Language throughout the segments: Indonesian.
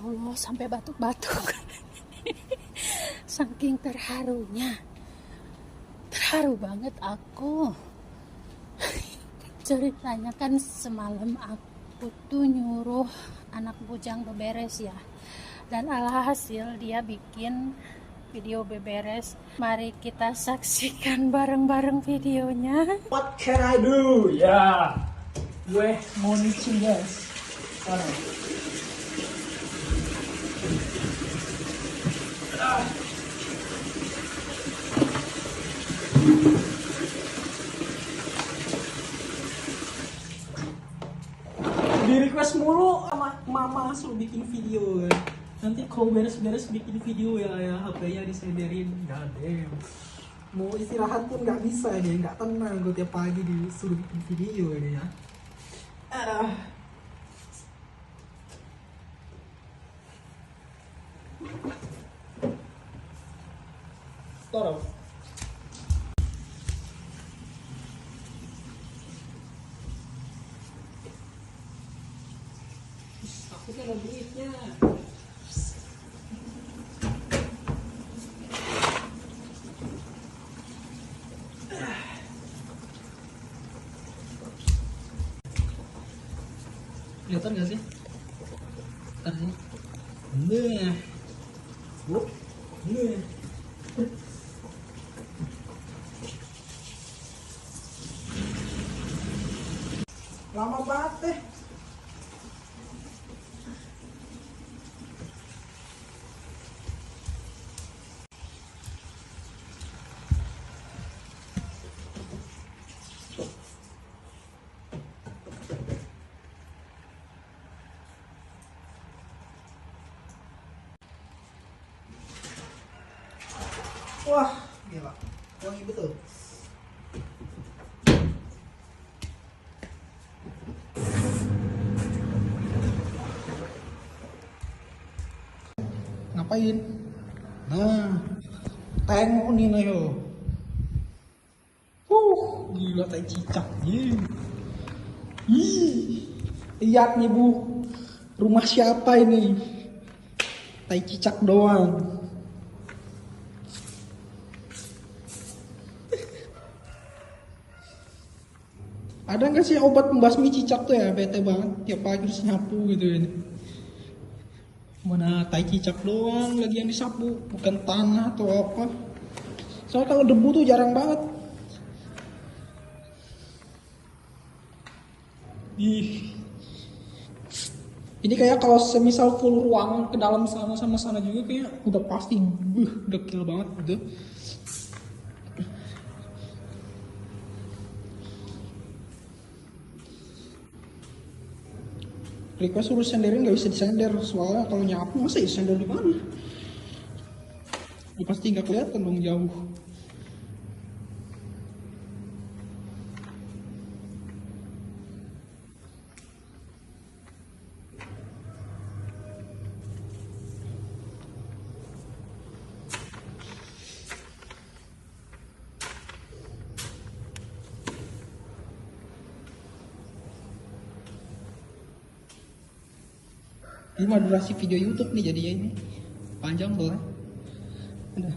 Allah, sampai batuk-batuk. Saking terharunya. Terharu banget aku. Ceritanya kan semalam aku tuh nyuruh anak bujang beberes ya. Dan alhasil dia bikin video beberes. Mari kita saksikan bareng-bareng videonya. What can I do? Ya, gue mau nyuci guys. Di request mulu sama mama suruh bikin video kan. Nanti kalau beres-beres bikin video ya HP-nya disenderin. God damn. Mau istirahat pun nggak bisa dia, nggak tenang gue tiap pagi disuruh bikin video dia. Taruh. Takutnya ada duitnya. Kelihatan gak sih? Ntar sini. Nah. Wup. Nah. Lama banget deh. Wah, gila. Wangi betul. Ngapain? Nah, tengok nih Nayo. Gila tai cicak. Lihat nih Bu, rumah siapa ini? Tai cicak doang. Ada nggak sih obat pembasmi cicak tuh ya? Bete banget tiap pagi harus nyapu gitu ini. Mana tai cicak doang lagi yang disapu, bukan tanah atau apa. Soalnya kalau debu tuh jarang banget. Ini kayak kalau semisal full ruangan ke dalam sana sama sana juga kayak udah pasti dekil banget gitu. Request suruh senderin nggak bisa disender, soalnya kalau nyapu masa ya sender di mana? Ya, pasti nggak kelihatan dong jauh. Ini mah durasi video YouTube nih jadinya ini panjang boleh. Udah.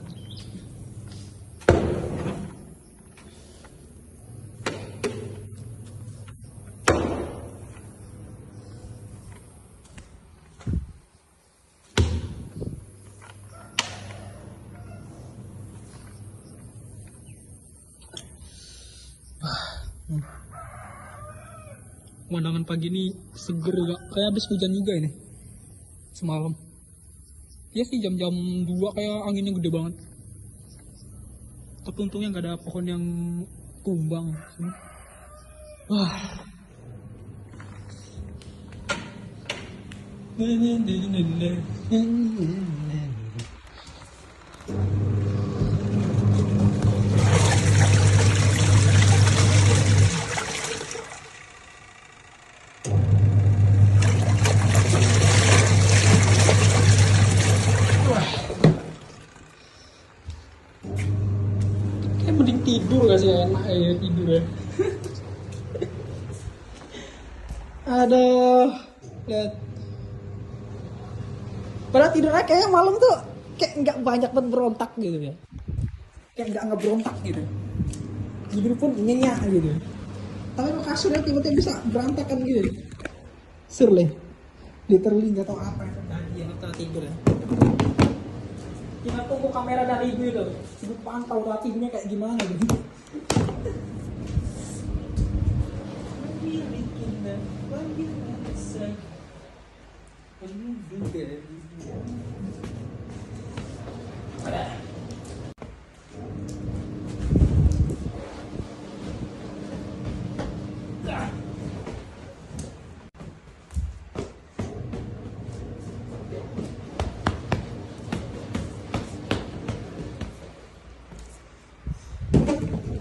Pemandangan pagi ini seger gak? Kayak habis hujan juga ini semalam. Ya sih jam-jam 2 kayak anginnya gede banget. Tapi untungnya nggak ada pohon yang tumbang. Wah. Mending tidur gak sih, enak ya tidur ya. Aduh, lihat Padahal tidurnya kayak malam tuh kayak nggak banyak banget berontak gitu ya. Kayak nggak ngeberontak gitu. Tidur pun nyenyak gitu. Tapi kasurnya tiba-tiba bisa berantakan gitu. Serle. Literally nggak tahu apa yang terjadi antara tidur ya. Kita tunggu kamera dari ibu itu. Ibu pantau tidurnya kayak gimana gitu.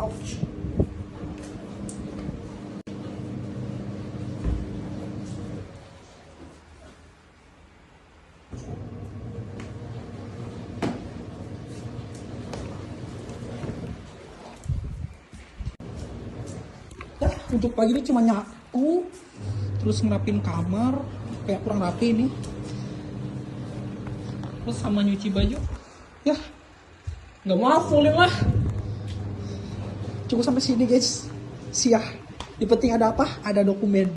Ouch. Ya, untuk pagi ini cuma nyapu, terus ngerapin kamar, kayak kurang rapi nih. Terus sama nyuci baju. Ya, nggak mau fullin lah. Cukup sampai sini guys. Siah. Yang penting ada apa? Ada dokumen.